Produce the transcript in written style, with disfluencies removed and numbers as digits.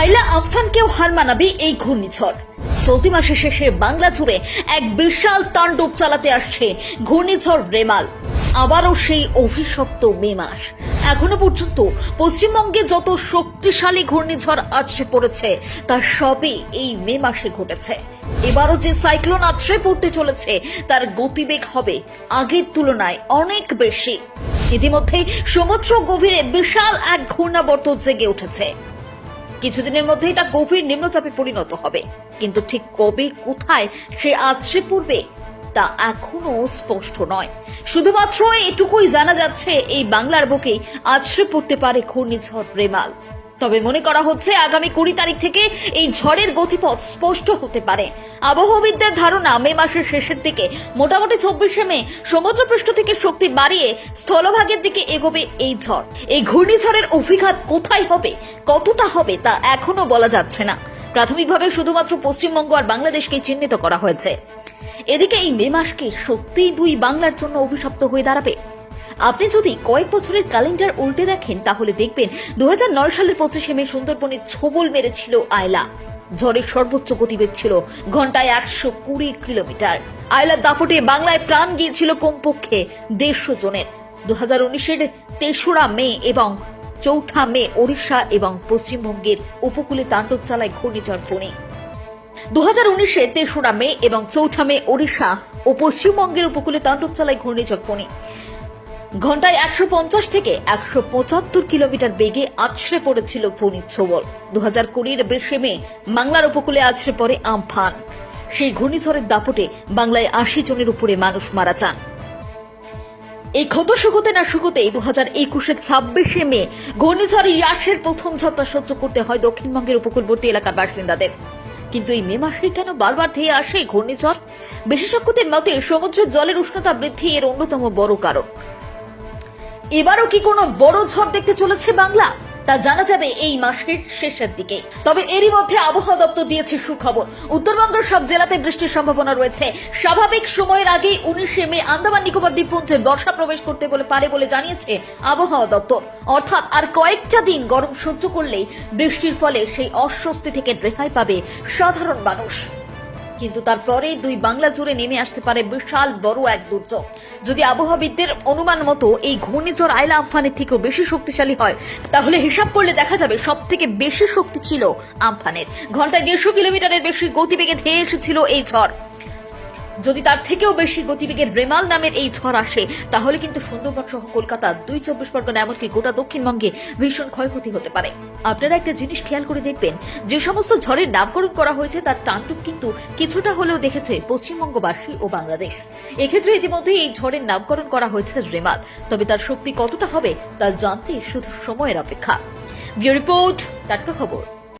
আইলা আফগানকেও হার মানাবে এই ঘূর্ণিঝড়। চলতি মাসের শেষে বাংলা জুড়ে এক বিশাল তাণ্ডব চালাতে আসছে ঘূর্ণিঝড় রেমাল। আবারও সেই অভিশপ্ত মে মাস। এখনো পর্যন্ত পশ্চিমবঙ্গে যত শক্তিশালী ঘূর্ণিঝড় আছড়ে পড়েছে তার সবই এই মে মাসে ঘটেছে। এবারও যে সাইক্লোন আছড়ে পড়তে চলেছে তার গতিবেগ হবে আগের তুলনায় অনেক বেশি। ইতিমধ্যে সমুদ্র গভীরে বিশাল এক ঘূর্ণাবর্ত জেগে উঠেছে। কিছুদিনের মধ্যেই তা গভীর নিম্নচাপে পরিণত হবে, কিন্তু ঠিক কবে কোথায় সে আছড়ে পড়বে তা এখনো স্পষ্ট নয়। শুধুমাত্র এটুকুই জানা যাচ্ছে এই বাংলার বুকে আছড়ে পড়তে পারে ঘূর্ণিঝড় রেমাল। তবে মনে করা হচ্ছে আগামী 20 তারিখ থেকে এই ঝড়ের গতিপথ স্পষ্ট হতে পারে। আবহাওয়াবিদদের ধারণা মে মাসের শেষের দিকে মোটামুটি 24শে মে সমুদ্রপৃষ্ঠ থেকে শক্তি বাড়িয়ে স্থলভাগের দিকে এগোবে এই ঝড়। এই ঘূর্ণিঝড়ের অভিঘাত কোথায় হবে, কতটা হবে তা এখনো বলা যাচ্ছে না। প্রাথমিকভাবে শুধুমাত্র পশ্চিমবঙ্গ আর বাংলাদেশকে চিহ্নিত করা হয়েছে। এদিকে এই মে মাসকে সত্যিই দুই বাংলার জন্য অভিশপ্ত হয়ে দাঁড়াবে। আপনি যদি কয়েক বছরের ক্যালেন্ডার উল্টে দেখেন তাহলে দেখবেন 2009 সালের 25শে মে সুন্দরবনে ছোবল মেরেছিল আয়লা। ঝড়ের সর্বোচ্চ গতিবেগ ছিল ঘন্টায় 120 কিলোমিটার। আয়লার দাপটে বাংলায় প্রাণ গিয়েছিল কমপক্ষে 150 জনের। 2019-এর 3রা মে এবং 4ঠা মে ওড়িশা এবং পশ্চিমবঙ্গের উপকূলে তাণ্ডব চালায় ঘূর্ণিঝড় ফণী। 2019-এ 3রা মে এবং 4ঠা মে ওড়িশা ও পশ্চিমবঙ্গের উপকূলে তাণ্ডব চালায় ঘূর্ণিঝড় ফণী। ঘন্টায় 150 থেকে 175 কিলোমিটার বেগে আছড়ে পড়েছিল ফণীর ছোবল। 2020-এর 20শে মে বাংলার উপকূলে আছড়ে পড়ে আমফান। সেই ঘূর্ণিঝড়ের দাপটে বাংলায় 80 জনের উপরে মানুষ মারা যান। এই ক্ষত শুকোতে না শুকোতেই 2021-এর 26শে মে ঘূর্ণিঝড় ইয়াসের প্রথম ঝড়টা সহ্য করতে হয় দক্ষিণবঙ্গের উপকূলবর্তী এলাকার বাসিন্দাদের। কিন্তু এই মে মাসে কেন বারবার ধেয়ে আসে ঘূর্ণিঝড়? বিশেষজ্ঞদের মতে সমুদ্রের জলের উষ্ণতা বৃদ্ধি এর অন্যতম বড় কারণ। এবারও কি কোনো বড় ঝড় দেখতে চলেছে বাংলা, তা জানা যাবে এই মাসের শেষের দিকে। তবে এরই মধ্যে আবহাওয়া দপ্তর দিয়েছে সুখবর। উত্তরবঙ্গের সব জেলাতে বৃষ্টির সম্ভাবনা রয়েছে। স্বাভাবিক সময়ের আগে 19শে মে আন্দামান নিকোবর দ্বীপপুঞ্জে বর্ষা প্রবেশ করতে পারে বলে জানিয়েছে আবহাওয়া দপ্তর। অর্থাৎ আর কয়েকটা দিন গরম সহ্য করলেই বৃষ্টির ফলে সেই অস্বস্তি থেকে রেহাই পাবে সাধারণ মানুষ। কিন্তু তারপরে দুই বাংলা জুড়ে নেমে আসতে পারে বিশাল বড় এক দুর্যোগ। যদি আবহাওয়াবিদদের অনুমান মতো এই ঘূর্ণিঝড় আয়লা আমফানের থেকেও বেশি শক্তিশালী হয় তাহলে হিসাব করলে দেখা যাবে সব থেকে বেশি শক্তি ছিল আমফানের। ঘন্টায় 150 কিলোমিটারের বেশি গতিবেগে ধেয়ে এসেছিল এই ঝড়। যদি তার থেকেও বেশি গতিবেগের রেমাল নামের এই ঝড় আসে তাহলে কিন্তু সুন্দরবন সহ কলকাতা, 2 চব্বিশ পরগনা এমনকি গোটা দক্ষিণবঙ্গে ভীষণ ক্ষয়ক্ষতি হতে পারে। আপনারা একটা জিনিস খেয়াল করে দেখবেন, যে সমস্ত ঝড়ের নামকরণ করা হয়েছে তার তাণ্ডব কিন্তু কিছুটা হলেও দেখেছে পশ্চিমবঙ্গবাসী ও বাংলাদেশ। এক্ষেত্রে ইতিমধ্যে এই ঝড়ের নামকরণ করা হয়েছে রেমাল। তবে তার শক্তি কতটা হবে তা জানতে শুধু সময়ের অপেক্ষা। ব্যুরো রিপোর্ট, টাটকা খবর।